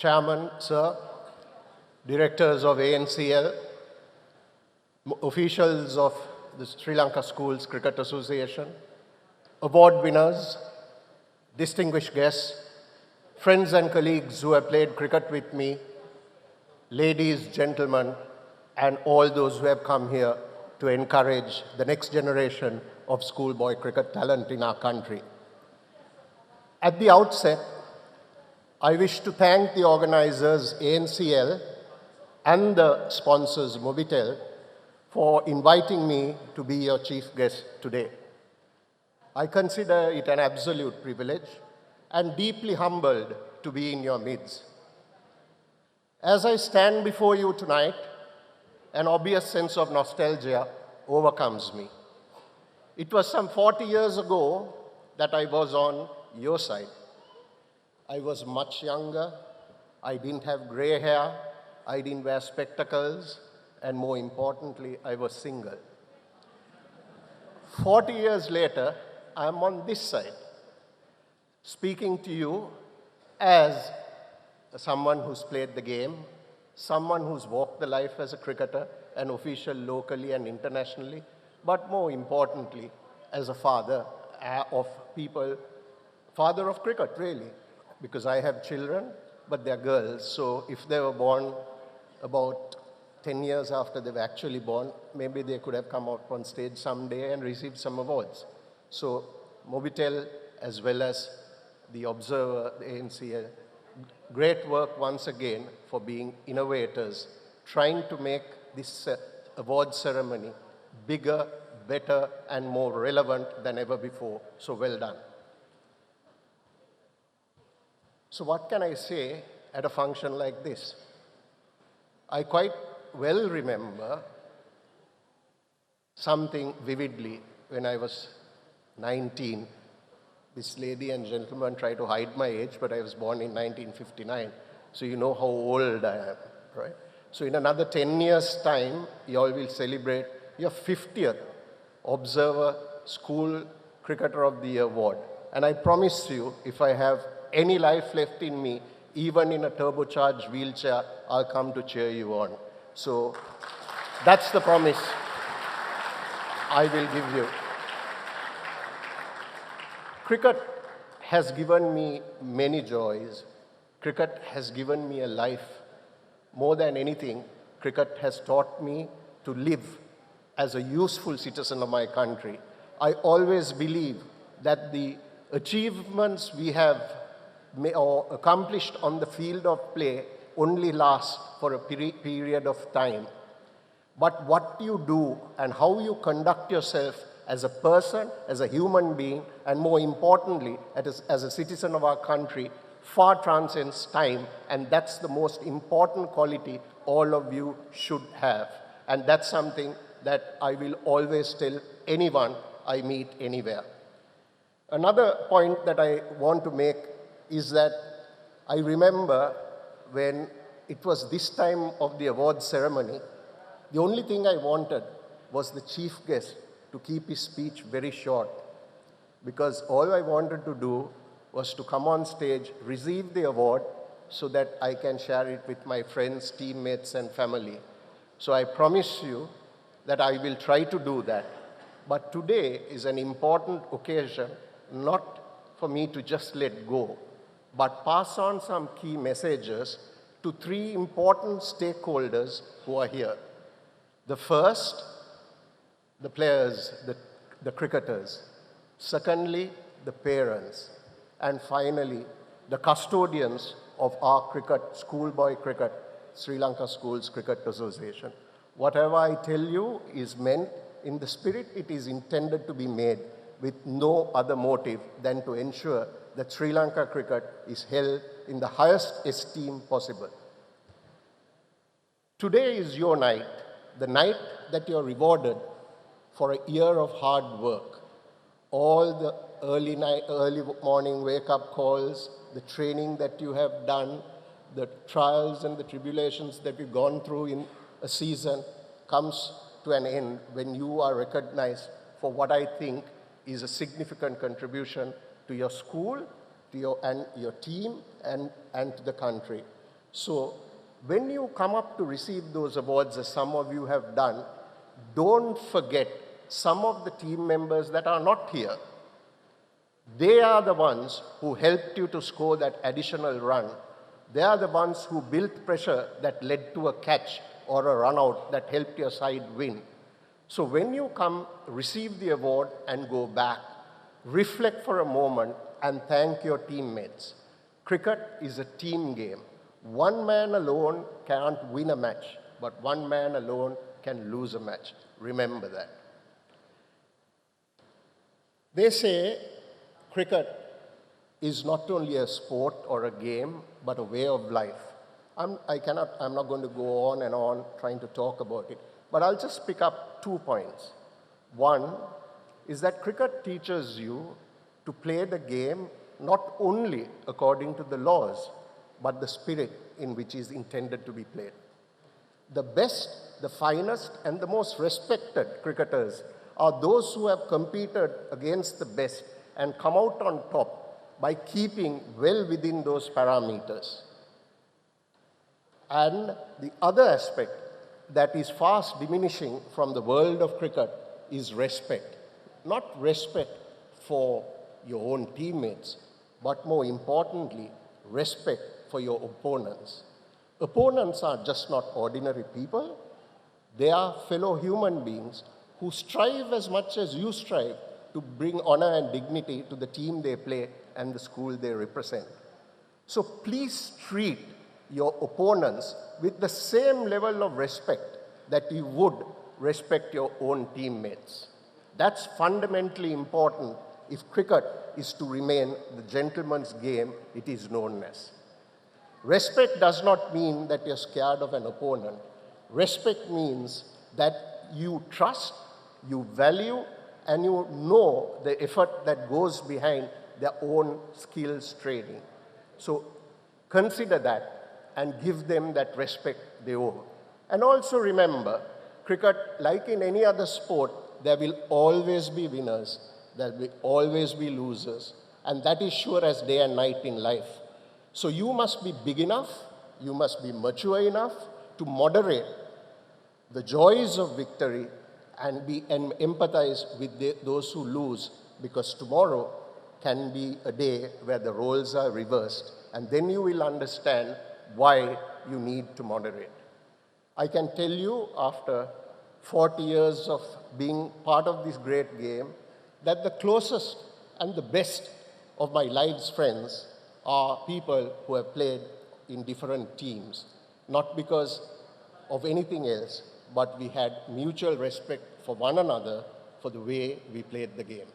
Chairman, sir, directors of ANCL, officials of the Sri Lanka Schools Cricket Association, award winners, distinguished guests, friends and colleagues who have played cricket with me, ladies, gentlemen, and all those who have come here to encourage the next generation of schoolboy cricket talent in our country. At the outset, I wish to thank the organizers ANCL and the sponsors Mobitel for inviting me to be your chief guest today. I consider it an absolute privilege and deeply humbled to be in your midst. As I stand before you tonight, an obvious sense of nostalgia overcomes me. It was some 40 years ago that I was on your side. I was much younger, I didn't have gray hair, I didn't wear spectacles, and more importantly, I was single. 40 years later, I'm on this side, speaking to you as someone who's played the game, someone who's walked the life as a cricketer, an official locally and internationally, but more importantly, as a father of people, father of cricket, really, because I have children, but they're girls, so if they were born about 10 years after they were actually born, maybe they could have come out on stage someday and received some awards. So Mobitel, as well as the Observer, the ANCL, great work once again for being innovators, trying to make this award ceremony bigger, better, and more relevant than ever before. So well done. So what can I say at a function like this? I quite well remember something vividly when I was 19. This lady and gentleman try to hide my age, but I was born in 1959. So you know how old I am, right? So in another 10 years' time, you all will celebrate your 50th Observer School Cricketer of the Year award. And I promise you, if I have any life left in me, even in a turbocharged wheelchair, I'll come to cheer you on. So that's the promise I will give you. Cricket has given me many joys. Cricket has given me a life. More than anything, cricket has taught me to live as a useful citizen of my country. I always believe that the achievements we have or accomplished on the field of play only last for a period of time. But what you do and how you conduct yourself as a person, as a human being, and more importantly, as a citizen of our country, far transcends time, and that's the most important quality all of you should have. And that's something that I will always tell anyone I meet anywhere. Another point that I want to make is that I remember when it was this time of the award ceremony, the only thing I wanted was the chief guest to keep his speech very short, because all I wanted to do was to come on stage, receive the award, so that I can share it with my friends, teammates, and family. So I promise you that I will try to do that. But today is an important occasion, not for me to just let go, but pass on some key messages to three important stakeholders who are here. The first, the players, the cricketers. Secondly, the parents. And finally, the custodians of our cricket, schoolboy cricket, Sri Lanka Schools Cricket Association. Whatever I tell you is meant in the spirit it is intended to be made, with no other motive than to ensure that Sri Lanka cricket is held in the highest esteem possible. Today is your night, the night that you're rewarded for a year of hard work. All the early morning wake-up calls, the training that you have done, the trials and the tribulations that you've gone through in a season comes to an end when you are recognized for what I think is a significant contribution to your school, to your team, and to the country. So when you come up to receive those awards, as some of you have done, don't forget some of the team members that are not here. They are the ones who helped you to score that additional run. They are the ones who built pressure that led to a catch or a run out that helped your side win. So when you come, receive the award and go back, reflect for a moment and thank your teammates. Cricket is a team game. One man alone can't win a match, but one man alone can lose a match. Remember that. They say cricket is not only a sport or a game, but a way of life. I'm not going to go on and on trying to talk about it, but I'll just pick up 2 points. One is that cricket teaches you to play the game not only according to the laws, but the spirit in which is intended to be played. The best, the finest, and the most respected cricketers are those who have competed against the best and come out on top by keeping well within those parameters. And the other aspect that is fast diminishing from the world of cricket is respect. Not respect for your own teammates, but more importantly, respect for your opponents. Opponents are just not ordinary people. They are fellow human beings who strive as much as you strive to bring honor and dignity to the team they play and the school they represent. So please treat your opponents with the same level of respect that you would respect your own teammates. That's fundamentally important if cricket is to remain the gentleman's game it is known as. Respect does not mean that you're scared of an opponent. Respect means that you trust, you value, and you know the effort that goes behind their own skills training. So consider that and give them that respect they owe. And also remember, cricket, like in any other sport, there will always be winners, there will always be losers, and that is sure as day and night in life. So you must be big enough, you must be mature enough to moderate the joys of victory and empathize with those who lose, because tomorrow can be a day where the roles are reversed, and then you will understand why you need to moderate. I can tell you, after 40 years of being part of this great game, that the closest and the best of my life's friends are people who have played in different teams, not because of anything else, but we had mutual respect for one another for the way we played the game.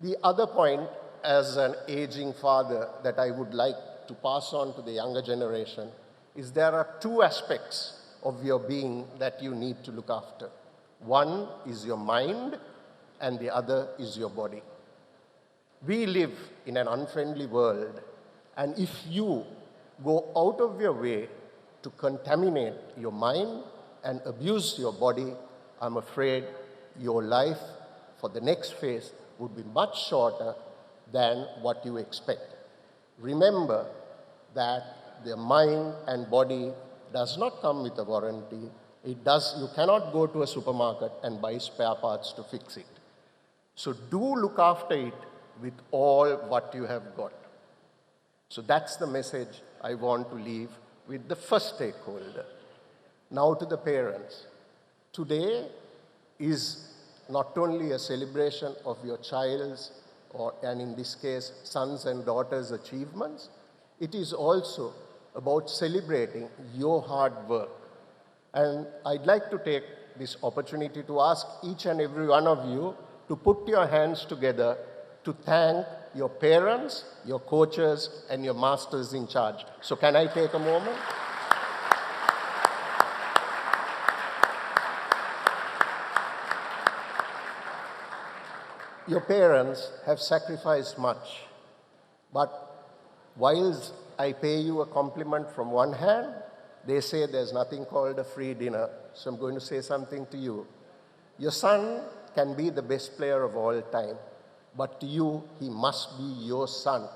The other point, as an aging father, that I would like to pass on to the younger generation is there are 2 aspects of your being that you need to look after. One is your mind, and the other is your body. We live in an unfriendly world, and if you go out of your way to contaminate your mind and abuse your body, I'm afraid your life for the next phase would be much shorter than what you expect. Remember that the mind and body does not come with a warranty. You cannot go to a supermarket and buy spare parts to fix it. So do look after it with all what you have got. So that's the message I want to leave with the first stakeholder. Now to the parents. Today is not only a celebration of your child's, and in this case, sons and daughters' achievements, it is also about celebrating your hard work. And I'd like to take this opportunity to ask each and every one of you to put your hands together to thank your parents, your coaches, and your masters in charge. So can I take a moment? Your parents have sacrificed much, but whilst I pay you a compliment from one hand, they say there's nothing called a free dinner, so I'm going to say something to you. Your son can be the best player of all time, but to you, he must be your son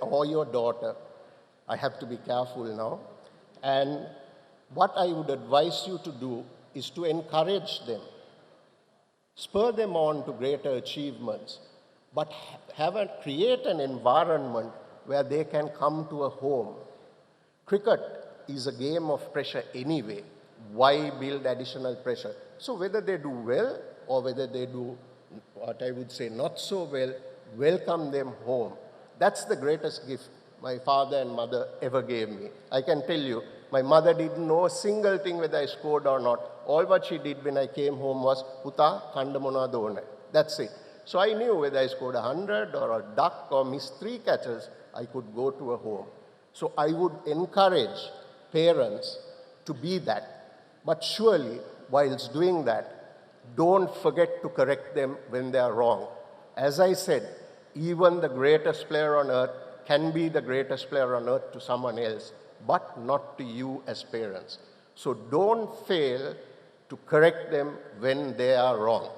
or your daughter. I have to be careful now. And what I would advise you to do is to encourage them, spur them on to greater achievements, but create an environment where they can come to a home. Cricket is a game of pressure anyway. Why build additional pressure? So whether they do well or whether they do what I would say not so well, welcome them home. That's the greatest gift my father and mother ever gave me. I can tell you, my mother didn't know a single thing whether I scored or not. All what she did when I came home was, Puta, kanda monada one. That's it. So I knew whether I scored 100 or a duck or missed 3 catches, I could go to a home. So I would encourage parents to be that. But surely, whilst doing that, don't forget to correct them when they are wrong. As I said, even the greatest player on earth can be the greatest player on earth to someone else, but not to you as parents. So don't fail to correct them when they are wrong.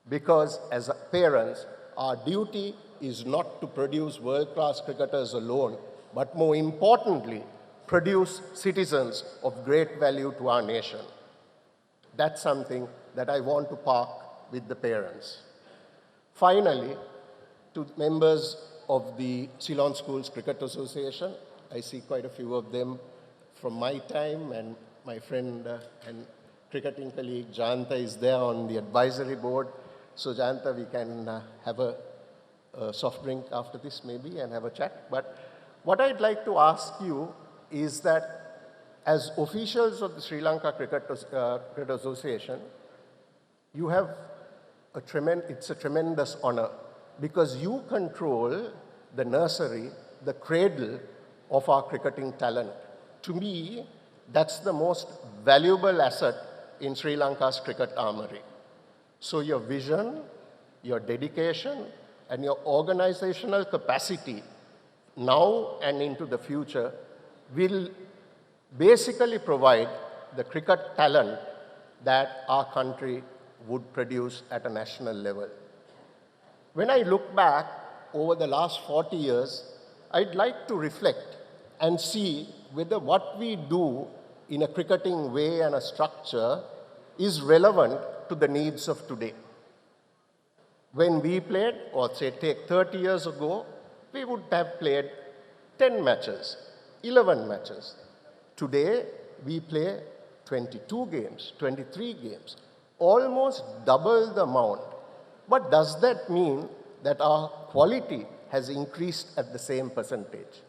Because as parents, our duty is not to produce world-class cricketers alone, but more importantly, produce citizens of great value to our nation. That's something that I want to park with the parents. Finally, to members of the Ceylon Schools Cricket Association, I see quite a few of them from my time, and my friend and cricketing colleague Janta is there on the advisory board. So Janta, we can have a soft drink after this maybe and have a chat. But what I'd like to ask you is that as officials of the Sri Lanka Cricket Association, you have it's a tremendous honor because you control the nursery, the cradle of our cricketing talent. To me, that's the most valuable asset in Sri Lanka's cricket armory. So your vision, your dedication, and your organizational capacity now and into the future will basically provide the cricket talent that our country would produce at a national level. When I look back over the last 40 years, I'd like to reflect and see whether what we do in a cricketing way and a structure is relevant to the needs of today. When we played, or say take 30 years ago, we would have played 10 matches, 11 matches. Today, we play 22 games, 23 games, almost double the amount. But does that mean that our quality has increased at the same percentage?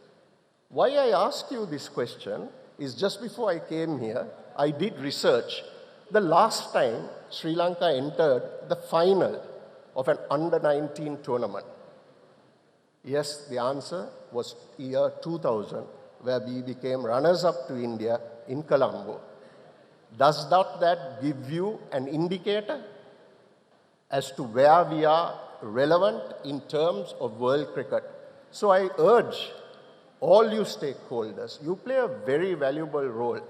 Why I ask you this question is just before I came here, I did research. The last time Sri Lanka entered the final of an under-19 tournament. Yes, the answer was year 2000, where we became runners-up to India in Colombo. Does not that give you an indicator as to where we are relevant in terms of world cricket? So I urge all you stakeholders, you play a very valuable role.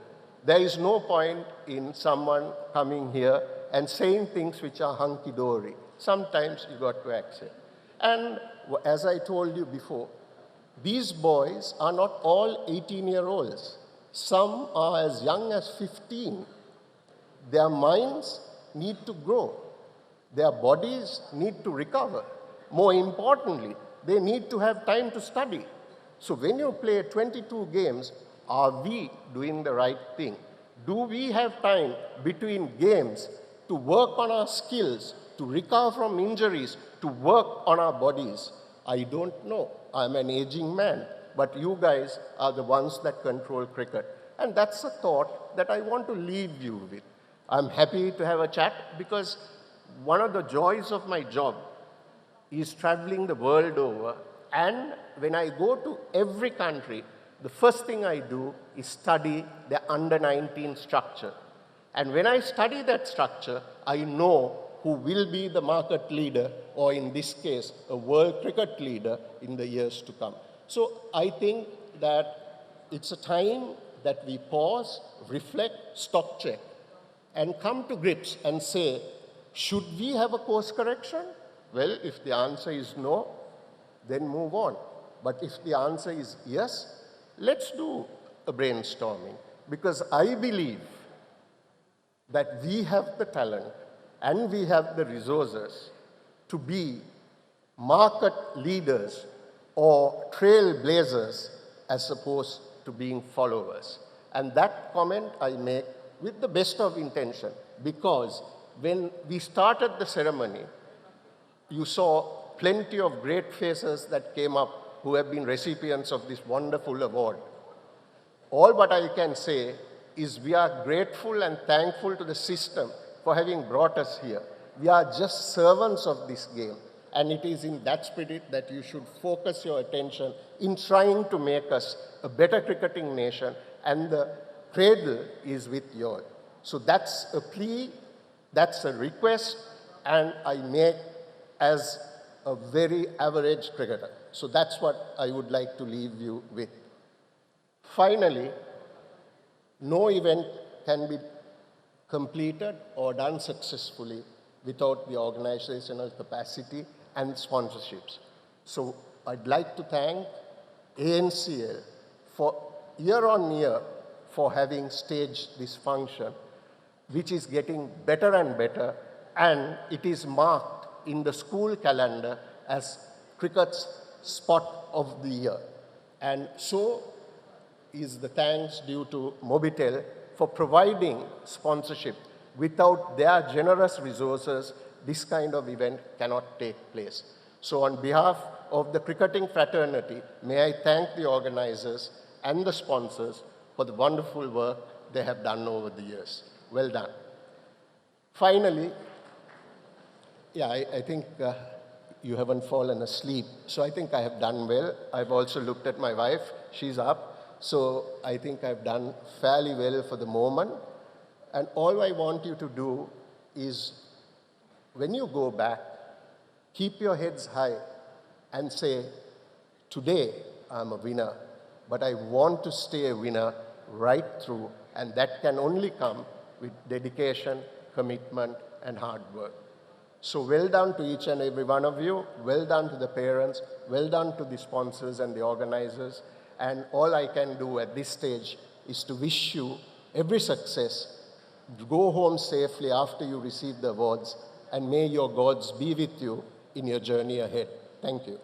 There is no point in someone coming here and saying things which are hunky-dory. Sometimes you got to accept. And as I told you before, these boys are not all 18-year-olds. Some are as young as 15. Their minds need to grow. Their bodies need to recover. More importantly, they need to have time to study. So when you play 22 games, are we doing the right thing? Do we have time between games to work on our skills, to recover from injuries, to work on our bodies? I don't know. I'm an aging man, but you guys are the ones that control cricket. And that's a thought that I want to leave you with. I'm happy to have a chat because one of the joys of my job is traveling the world over. And when I go to every country, the first thing I do is study the under-19 structure. And when I study that structure, I know who will be the market leader, or in this case, a world cricket leader in the years to come. So I think that it's a time that we pause, reflect, stock check, and come to grips and say, should we have a course correction? Well, if the answer is no, then move on. But if the answer is yes, let's do a brainstorming, because I believe that we have the talent and we have the resources to be market leaders or trailblazers as opposed to being followers. And that comment I make with the best of intention, because when we started the ceremony, you saw plenty of great faces that came up who have been recipients of this wonderful award. All but I can say is we are grateful and thankful to the system for having brought us here. We are just servants of this game, and it is in that spirit that you should focus your attention in trying to make us a better cricketing nation, and the cradle is with you all. So that's a plea, that's a request, and I make as a very average cricketer. So that's what I would like to leave you with. Finally, no event can be completed or done successfully without the organizational capacity and sponsorships. So I'd like to thank ANCL for year on year for having staged this function, which is getting better and better, and it is marked in the school calendar as cricket's spot of the year. And so is the thanks due to Mobitel for providing sponsorship. Without their generous resources, this kind of event cannot take place. So on behalf of the cricketing fraternity, may I thank the organizers and the sponsors for the wonderful work they have done over the years. Well done. Finally, I think you haven't fallen asleep. So I think I have done well. I've also looked at my wife. She's up. So I think I've done fairly well for the moment. And all I want you to do is, when you go back, keep your heads high and say, today I'm a winner, but I want to stay a winner right through, and that can only come with dedication, commitment, and hard work. So well done to each and every one of you, well done to the parents, well done to the sponsors and the organizers, and all I can do at this stage is to wish you every success. Go home safely after you receive the awards, and may your gods be with you in your journey ahead. Thank you.